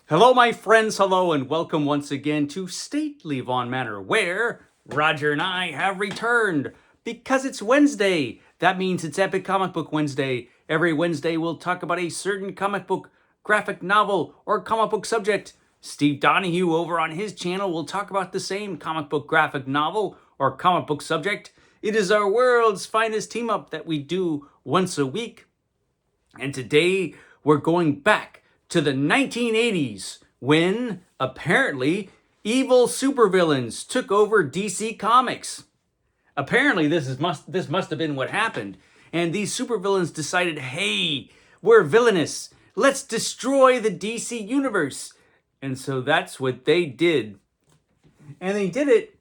Hello, my friends, hello, and welcome once again to Stately Von Manor, where Roger and I have returned because it's Wednesday. That means it's Epic Comic Book Wednesday. Every Wednesday, we'll talk about a certain comic book, graphic novel, or comic book subject. Steve Donoghue over on his channel will talk about the same comic book, graphic novel, or comic book subject. It is our world's finest team up that we do once a week. And today, we're going back to the 1980s when, apparently, evil supervillains took over DC Comics. Apparently, this must have been what happened. And these supervillains decided, hey, we're villainous. Let's destroy the DC universe. And so that's what they did. And they did it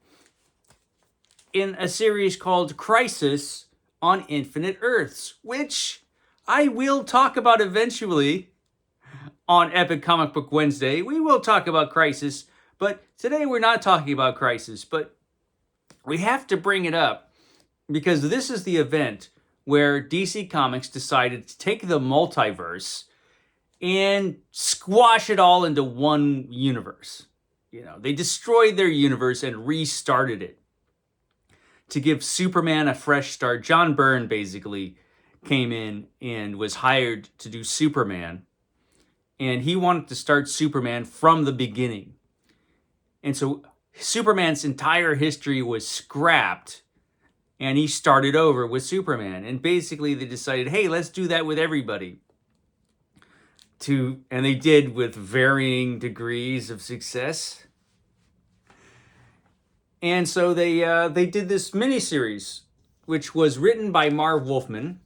in a series called Crisis on Infinite Earths, which I will talk about eventually on Epic Comic Book Wednesday. We will talk about Crisis, but today we're not talking about Crisis, but we have to bring it up because this is the event where DC Comics decided to take the multiverse and squash it all into one universe. You know, they destroyed their universe and restarted it to give Superman a fresh start. John Byrne basically came in and was hired to do Superman. And he wanted to start Superman from the beginning. And so Superman's entire history was scrapped. And he started over with Superman. And basically they decided, hey, let's do that with everybody. And they did with varying degrees of success. And so they did this miniseries, which was written by Marv Wolfman,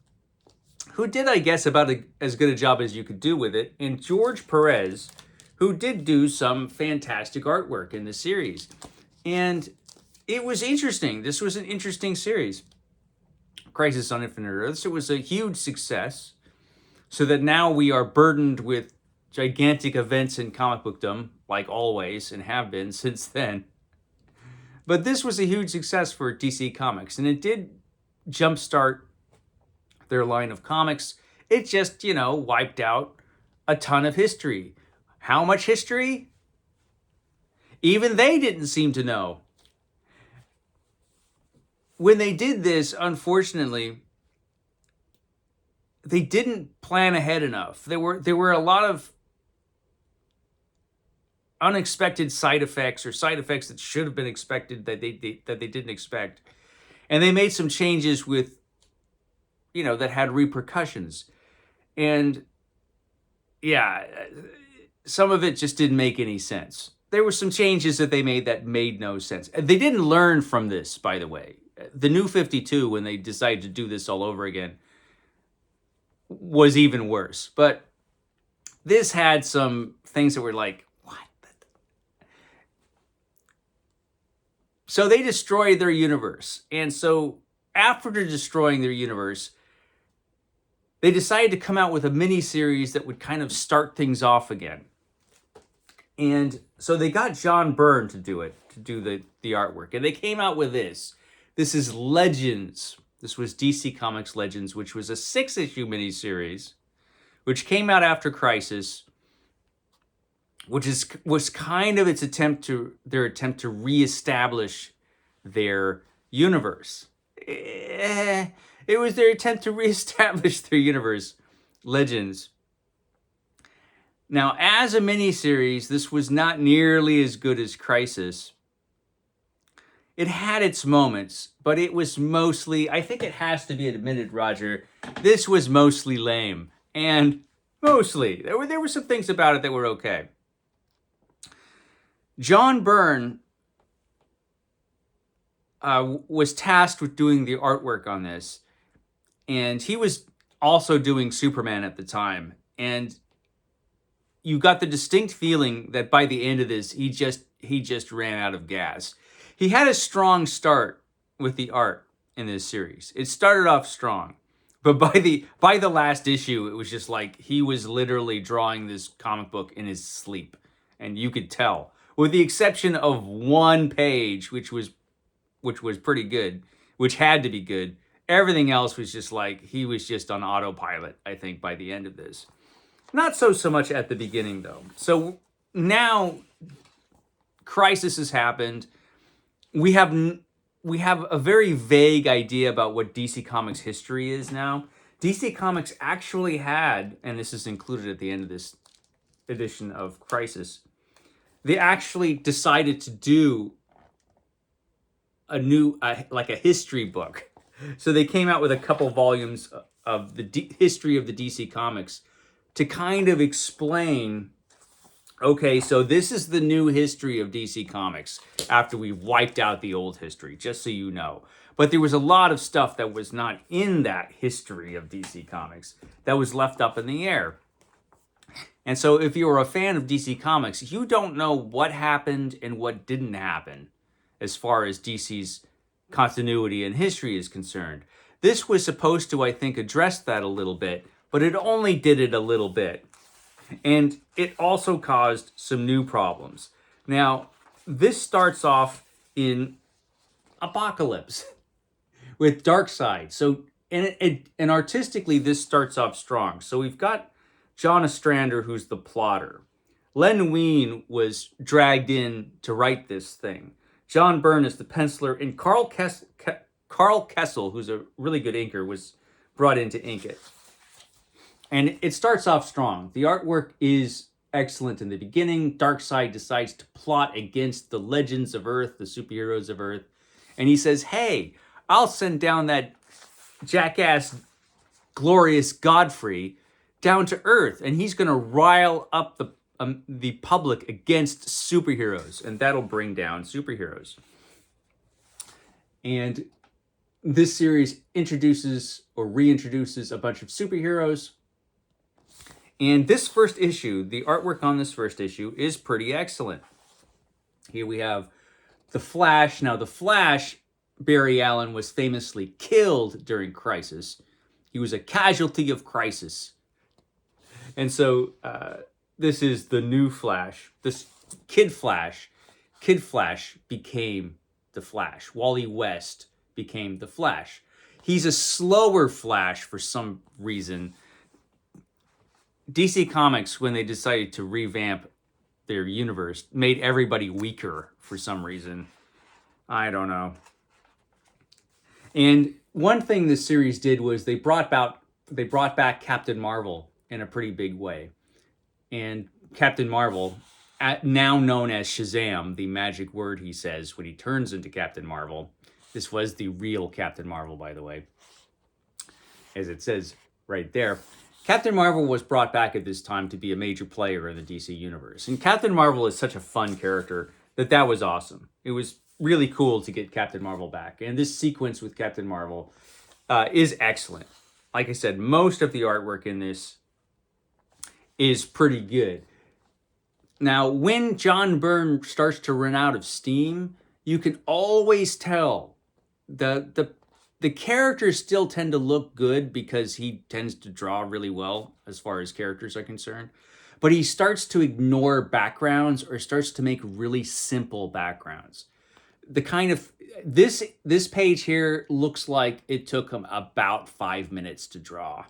who did, I guess, about as good a job as you could do with it, and George Perez, who did do some fantastic artwork in the series. And it was interesting. This was an interesting series. Crisis on Infinite Earths. It was a huge success, so that now we are burdened with gigantic events in comic bookdom, like always, and have been since then. But this was a huge success for DC Comics, and it did jumpstart their line of comics. It just, wiped out a ton of history. How much history? Even they didn't seem to know. When they did this, unfortunately, they didn't plan ahead enough. There were a lot of unexpected side effects, or side effects that should have been expected that they didn't expect. And they made some changes with that had repercussions. And yeah, some of it just didn't make any sense. There were some changes that they made that made no sense. They didn't learn from this, by the way. The New 52, when they decided to do this all over again, was even worse. But this had some things that were like, what? So they destroyed their universe. And so after destroying their universe, they decided to come out with a mini-series that would kind of start things off again. And so they got John Byrne to do it, to do the artwork. And they came out with this. This is Legends. This was DC Comics Legends, which was a 6-issue mini-series, which came out after Crisis, which was kind of their attempt to reestablish their universe. It was their attempt to reestablish their universe, Legends. Now, as a miniseries, this was not nearly as good as Crisis. It had its moments, but it was mostly, I think it has to be admitted, Roger, this was mostly lame. And mostly, there were some things about it that were okay. John Byrne was tasked with doing the artwork on this. And he was also doing Superman at the time. And you got the distinct feeling that by the end of this, he just ran out of gas. He had a strong start with the art in this series. It started off strong. But by the last issue, it was just like he was literally drawing this comic book in his sleep. And you could tell. With the exception of one page, which was pretty good, which had to be good. Everything else was just like, he was just on autopilot, I think, by the end of this. Not so much at the beginning, though. So now Crisis has happened. We have a very vague idea about what DC Comics history is now. DC Comics actually had, and this is included at the end of this edition of Crisis, they actually decided to do a new, like a history book. So they came out with a couple volumes of the history of the DC Comics to kind of explain, okay, so this is the new history of DC Comics after we wiped out the old history, just so you know. But there was a lot of stuff that was not in that history of DC Comics that was left up in the air. And so if you're a fan of DC Comics, you don't know what happened and what didn't happen as far as DC's continuity and history is concerned. This was supposed to, I think, address that a little bit, but it only did it a little bit. And it also caused some new problems. Now, this starts off in Apocalypse with Darkseid. So, and artistically, this starts off strong. So we've got John Ostrander, who's the plotter. Len Wein was dragged in to write this thing. John Byrne is the penciler, and Karl Kesel, who's a really good inker, was brought in to ink it. And it starts off strong. The artwork is excellent in the beginning. Darkseid decides to plot against the legends of Earth, the superheroes of Earth. And he says, hey, I'll send down that jackass Glorious Godfrey down to Earth. And he's going to rile up the public against superheroes. And that'll bring down superheroes. And this series introduces or reintroduces a bunch of superheroes. And this first issue, the artwork on this first issue is pretty excellent. Here we have the Flash. Now, the Flash, Barry Allen, was famously killed during Crisis. He was a casualty of Crisis. And so this is the new Flash. This Kid Flash became the Flash. Wally West became the Flash. He's a slower Flash for some reason. DC Comics, when they decided to revamp their universe, made everybody weaker for some reason. I don't know. And one thing this series did was they brought back Captain Marvel in a pretty big way. And Captain Marvel, now known as Shazam, the magic word he says when he turns into Captain Marvel. This was the real Captain Marvel, by the way, as it says right there. Captain Marvel was brought back at this time to be a major player in the DC universe. And Captain Marvel is such a fun character that was awesome. It was really cool to get Captain Marvel back. And this sequence with Captain Marvel is excellent. Like I said, most of the artwork in this is pretty good. Now, when John Byrne starts to run out of steam, you can always tell the characters still tend to look good because he tends to draw really well as far as characters are concerned. But he starts to ignore backgrounds or starts to make really simple backgrounds. The kind of this page here looks like it took him about 5 minutes to draw.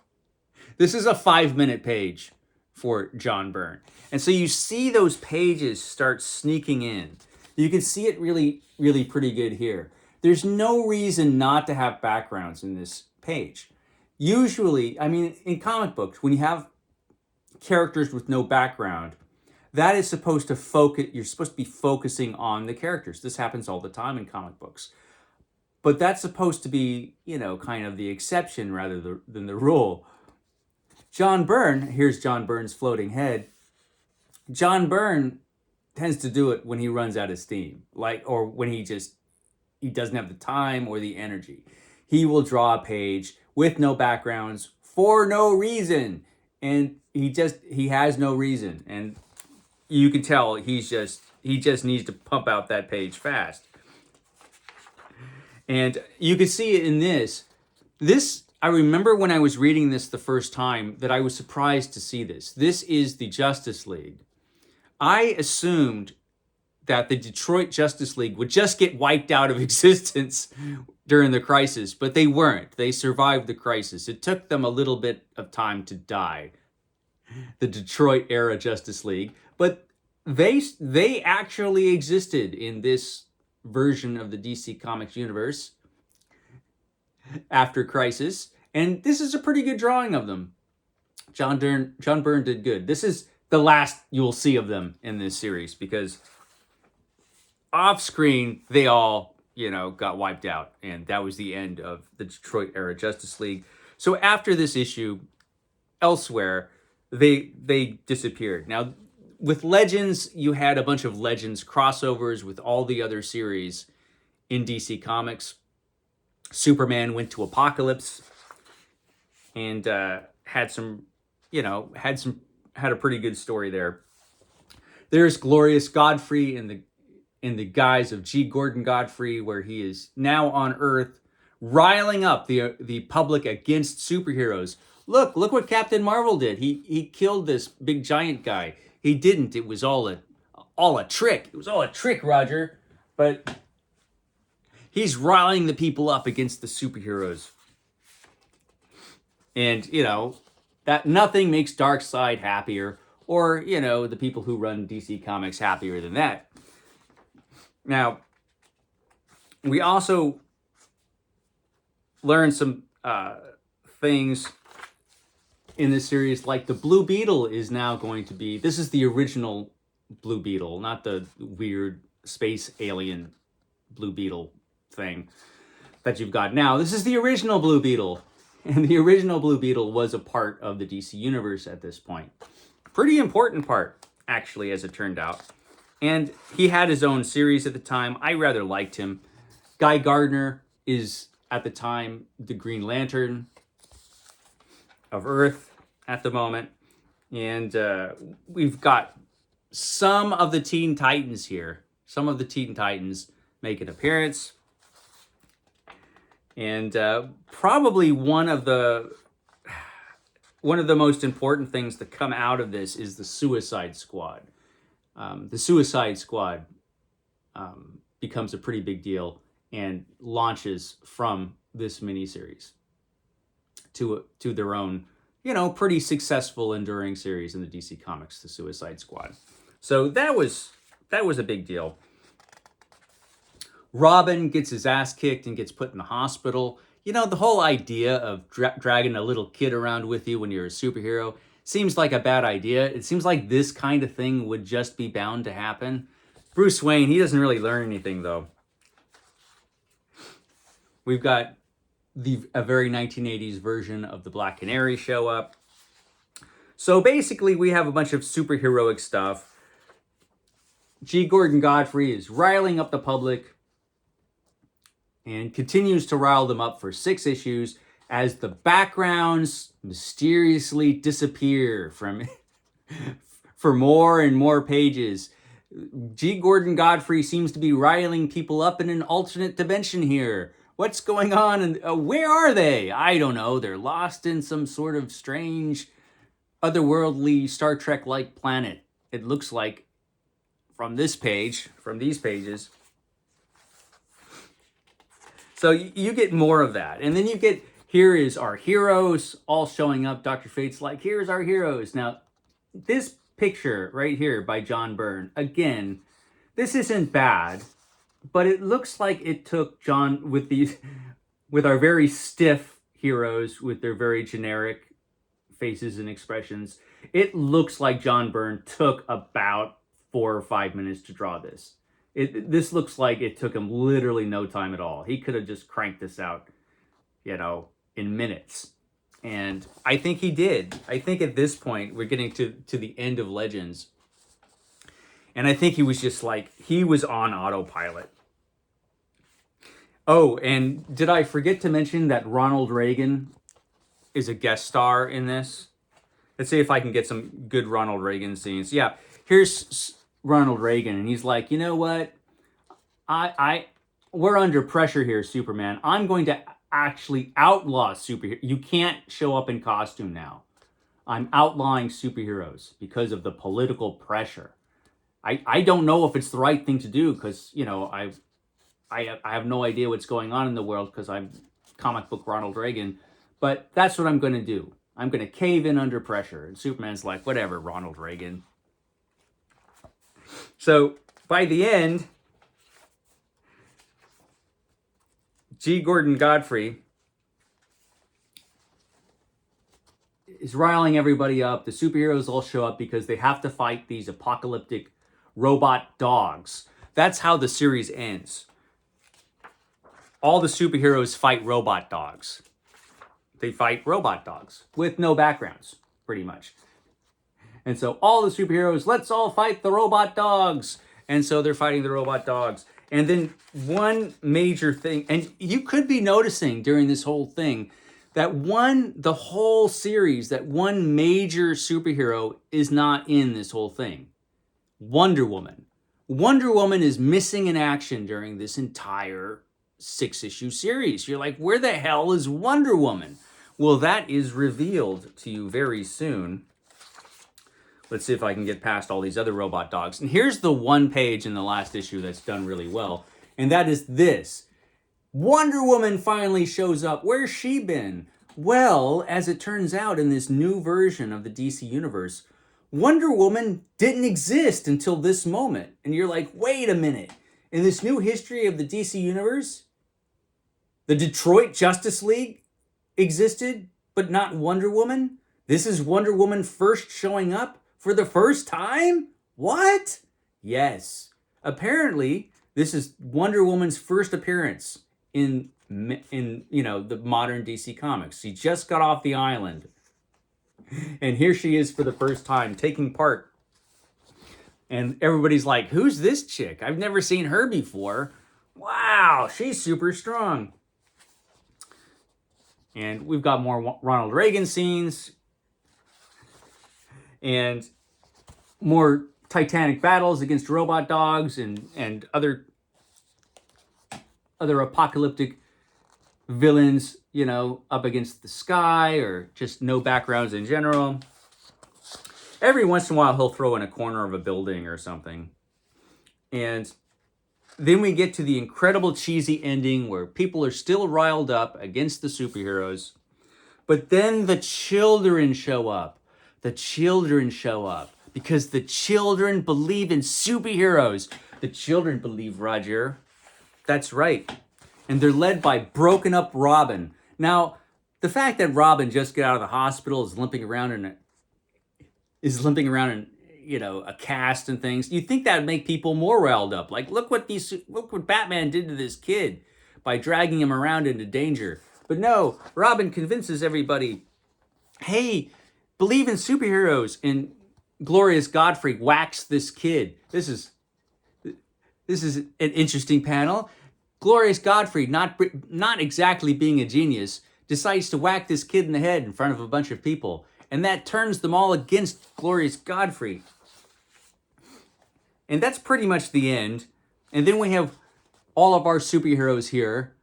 This is a 5-minute page for John Byrne. And so you see those pages start sneaking in. You can see it really, really pretty good here. There's no reason not to have backgrounds in this page. Usually, I mean, in comic books, when you have characters with no background, that is supposed to focus, you're supposed to be focusing on the characters. This happens all the time in comic books. But that's supposed to be, kind of the exception rather than the rule. John Byrne, here's John Byrne's floating head. John Byrne tends to do it when he runs out of steam, or when he doesn't have the time or the energy. He will draw a page with no backgrounds for no reason. And he has no reason. And you can tell he just needs to pump out that page fast. And you can see it in this. I remember when I was reading this the first time that I was surprised to see this. This is the Justice League. I assumed that the Detroit Justice League would just get wiped out of existence during the crisis, but they weren't. They survived the crisis. It took them a little bit of time to die, the Detroit era Justice League, but they actually existed in this version of the DC Comics universe after Crisis, and this is a pretty good drawing of them. John Byrne did good. This is the last you'll see of them in this series, because off screen they all, got wiped out, and that was the end of the Detroit era Justice League. So after this issue, elsewhere, they disappeared. Now, with Legends, you had a bunch of Legends crossovers with all the other series in DC Comics. Superman went to Apocalypse and had a pretty good story there. There's Glorious Godfrey in the guise of G. Gordon Godfrey, where he is now on Earth, riling up the public against superheroes. Look what Captain Marvel did. He killed this big giant guy. He didn't. It was all a trick. It was all a trick, Roger. But he's riling the people up against the superheroes. And, that nothing makes Darkseid happier, or, the people who run DC Comics happier than that. Now, we also learned some things in this series, like the Blue Beetle is now going to be, this is the original Blue Beetle, not the weird space alien Blue Beetle thing that you've got now. This is the original Blue Beetle. And the original Blue Beetle was a part of the DC Universe at this point. Pretty important part, actually, as it turned out. And he had his own series at the time. I rather liked him. Guy Gardner is, at the time, the Green Lantern of Earth at the moment. And we've got some of the Teen Titans here. Some of the Teen Titans make an appearance. And probably one of the most important things to come out of this is the Suicide Squad. The Suicide Squad becomes a pretty big deal and launches from this miniseries to their own, pretty successful, enduring series in the DC Comics, the Suicide Squad. So that was a big deal. Robin gets his ass kicked and gets put in the hospital. The whole idea of dragging a little kid around with you when you're a superhero seems like a bad idea. It seems like this kind of thing would just be bound to happen. Bruce Wayne, he doesn't really learn anything, though. We've got a very 1980s version of the Black Canary show up. So basically, we have a bunch of superheroic stuff. G. Gordon Godfrey is riling up the public and continues to rile them up for 6 issues as the backgrounds mysteriously disappear for more and more pages. G. Gordon Godfrey seems to be riling people up in an alternate dimension here. What's going on? And where are they? I don't know. They're lost in some sort of strange, otherworldly Star Trek-like planet. It looks like from these pages. So you get more of that. And then you get, here is our heroes all showing up. Dr. Fate's like, here's our heroes. Now, this picture right here by John Byrne, again, this isn't bad, but it looks like it took John, with our very stiff heroes, with their very generic faces and expressions, it looks like John Byrne took about 4 or 5 minutes to draw this. This looks like it took him literally no time at all. He could have just cranked this out, in minutes. And I think he did. I think at this point, we're getting to the end of Legends. And I think he was just he was on autopilot. Oh, and did I forget to mention that Ronald Reagan is a guest star in this? Let's see if I can get some good Ronald Reagan scenes. Yeah, here's Ronald Reagan, and he's like, you know what? We're under pressure here, Superman. I'm going to actually outlaw superheroes. You can't show up in costume now. I'm outlawing superheroes because of the political pressure. I don't know if it's the right thing to do because, I have no idea what's going on in the world because I'm comic book Ronald Reagan, but that's what I'm going to do. I'm going to cave in under pressure. And Superman's like, whatever, Ronald Reagan. So by the end, G. Gordon Godfrey is riling everybody up. The superheroes all show up because they have to fight these apocalyptic robot dogs. That's how the series ends. All the superheroes fight robot dogs. They fight robot dogs with no backgrounds, pretty much. And so all the superheroes, let's all fight the robot dogs. And so they're fighting the robot dogs. And then one major thing, and you could be noticing during this whole thing, that the whole series, that one major superhero is not in this whole thing. Wonder Woman. Wonder Woman is missing in action during this entire 6-issue series. You're like, where the hell is Wonder Woman? Well, that is revealed to you very soon. Let's see if I can get past all these other robot dogs. And here's the one page in the last issue that's done really well. And that is this. Wonder Woman finally shows up. Where's she been? Well, as it turns out in this new version of the DC Universe, Wonder Woman didn't exist until this moment. And you're like, wait a minute. In this new history of the DC Universe, the Detroit Justice League existed, but not Wonder Woman? This is Wonder Woman first showing up for the first time? What? Yes. Apparently, this is Wonder Woman's first appearance in the modern DC Comics. She just got off the island. And here she is for the first time, taking part. And everybody's like, who's this chick? I've never seen her before. Wow, she's super strong. And we've got more Ronald Reagan scenes. And more titanic battles against robot dogs and other apocalyptic villains, up against the sky, or just no backgrounds in general. Every once in a while, he'll throw in a corner of a building or something. And then we get to the incredible cheesy ending where people are still riled up against the superheroes. But then the children show up. The children show up because the children believe in superheroes. The children believe, Roger. That's right. And they're led by broken up Robin. Now, the fact that Robin just got out of the hospital, is limping around in a cast and things, you'd think that would make people more riled up. Like, look what Batman did to this kid by dragging him around into danger. But no, Robin convinces everybody, hey, believe in superheroes. And Glorious Godfrey whacks this kid. This is an interesting panel. Glorious Godfrey, not exactly being a genius, decides to whack this kid in the head in front of a bunch of people. And that turns them all against Glorious Godfrey. And that's pretty much the end. And then we have all of our superheroes here,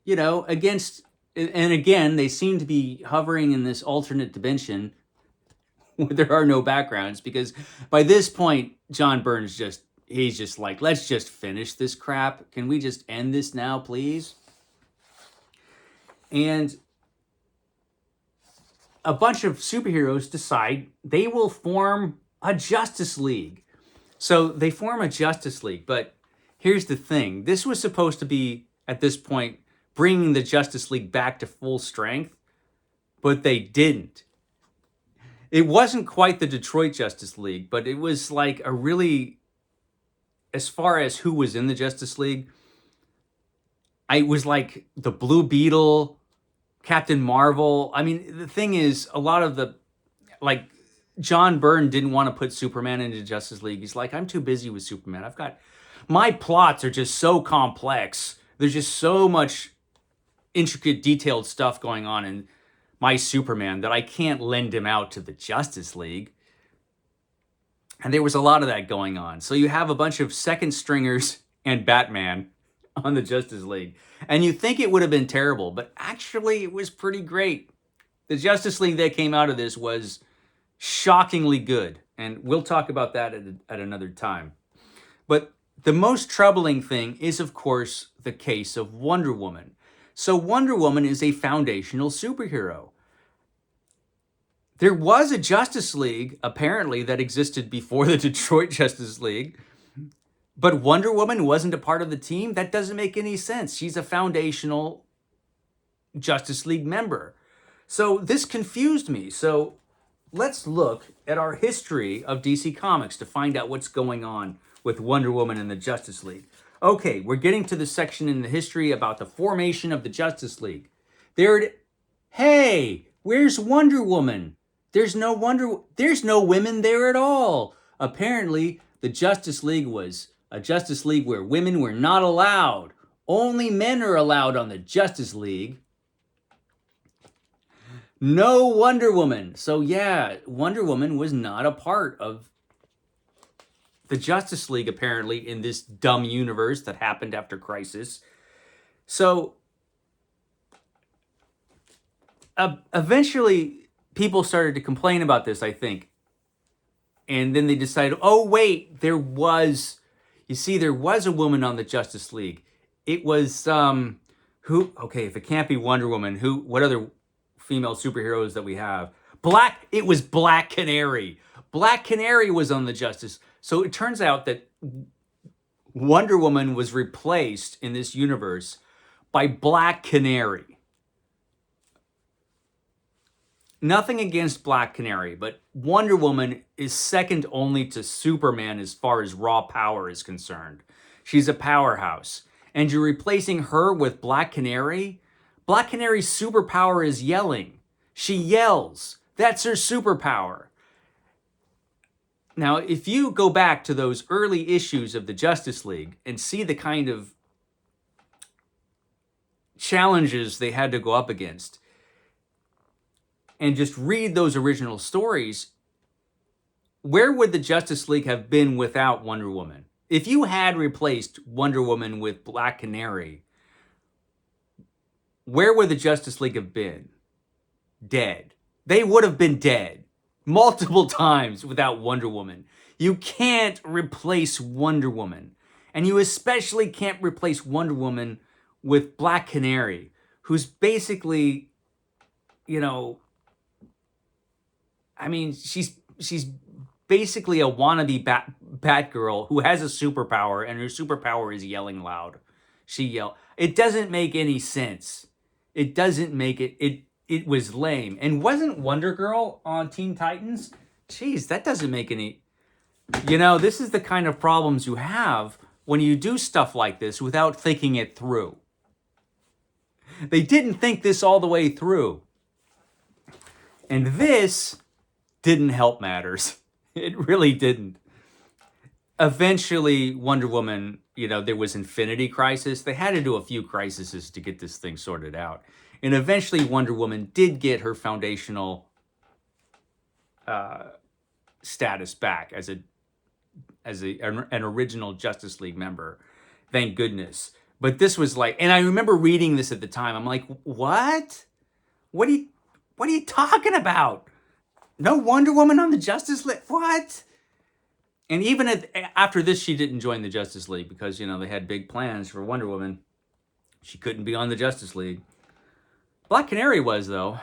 against, and again, they seem to be hovering in this alternate dimension where there are no backgrounds, because by this point, John Byrne's he's just like, let's just finish this crap. Can we just end this now, please? And a bunch of superheroes decide they will form a Justice League. So they form a Justice League, but here's the thing. This was supposed to be, at this point, bringing the Justice League back to full strength, but they didn't. It wasn't quite the Detroit Justice League, but it was like a really, as far as who was in the Justice League, it was like the Blue Beetle, Captain Marvel. I mean, the thing is, a lot of John Byrne didn't want to put Superman into Justice League. He's like, I'm too busy with Superman. My plots are just so complex. There's just so much intricate, detailed stuff going on in my Superman that I can't lend him out to the Justice League. And there was a lot of that going on. So you have a bunch of second stringers and Batman on the Justice League. And you think it would have been terrible, but actually it was pretty great. The Justice League that came out of this was shockingly good. And we'll talk about that at another time. But the most troubling thing is, of course, the case of Wonder Woman. So Wonder Woman is a foundational superhero. There was a Justice League, apparently, that existed before the Detroit Justice League. But Wonder Woman wasn't a part of the team? That doesn't make any sense. She's a foundational Justice League member. So this confused me. So let's look at our history of DC Comics to find out what's going on with Wonder Woman and the Justice League. Okay, we're getting to the section in the history about the formation of the Justice League. Hey, where's Wonder Woman? There's no women there at all. Apparently, the Justice League was a Justice League where women were not allowed. Only men are allowed on the Justice League. No Wonder Woman. So yeah, Wonder Woman was not a part of the Justice League, apparently, in this dumb universe that happened after Crisis. So eventually, people started to complain about this, I think. And then they decided, oh, wait, there was a woman on the Justice League. It was, okay, if it can't be Wonder Woman, what other female superheroes that we have? It was Black Canary. Black Canary was on the Justice. So it turns out that Wonder Woman was replaced in this universe by Black Canary. Nothing against Black Canary, but Wonder Woman is second only to Superman as far as raw power is concerned. She's a powerhouse. And you're replacing her with Black Canary? Black Canary's superpower is yelling. She yells. That's her superpower. Now, if you go back to those early issues of the Justice League and see the kind of challenges they had to go up against, and just read those original stories, where would the Justice League have been without Wonder Woman? If you had replaced Wonder Woman with Black Canary, where would the Justice League have been? Dead. They would have been dead multiple times without Wonder Woman. You can't replace Wonder Woman. And you especially can't replace Wonder Woman with Black Canary, who's basically, she's basically a wannabe Batgirl who has a superpower, and her superpower is yelling loud. It doesn't make any sense. It doesn't make it. It was lame. And wasn't Wonder Girl on Teen Titans? Jeez, that doesn't make any... this is the kind of problems you have when you do stuff like this without thinking it through. They didn't think this all the way through. And this didn't help matters. It really didn't. Eventually, Wonder Woman, there was Infinity Crisis. They had to do a few crises to get this thing sorted out. And eventually, Wonder Woman did get her foundational status back as an original Justice League member. Thank goodness. But this was and I remember reading this at the time. I'm like, what? What are you talking about? No Wonder Woman on the Justice League? What? And even after this, she didn't join the Justice League because, they had big plans for Wonder Woman. She couldn't be on the Justice League. Black Canary was, though.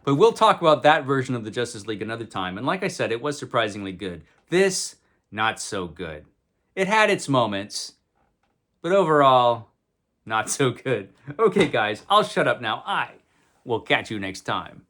But we'll talk about that version of the Justice League another time. And like I said, it was surprisingly good. This, not so good. It had its moments, but overall, not so good. Okay, guys, I'll shut up now. I will catch you next time.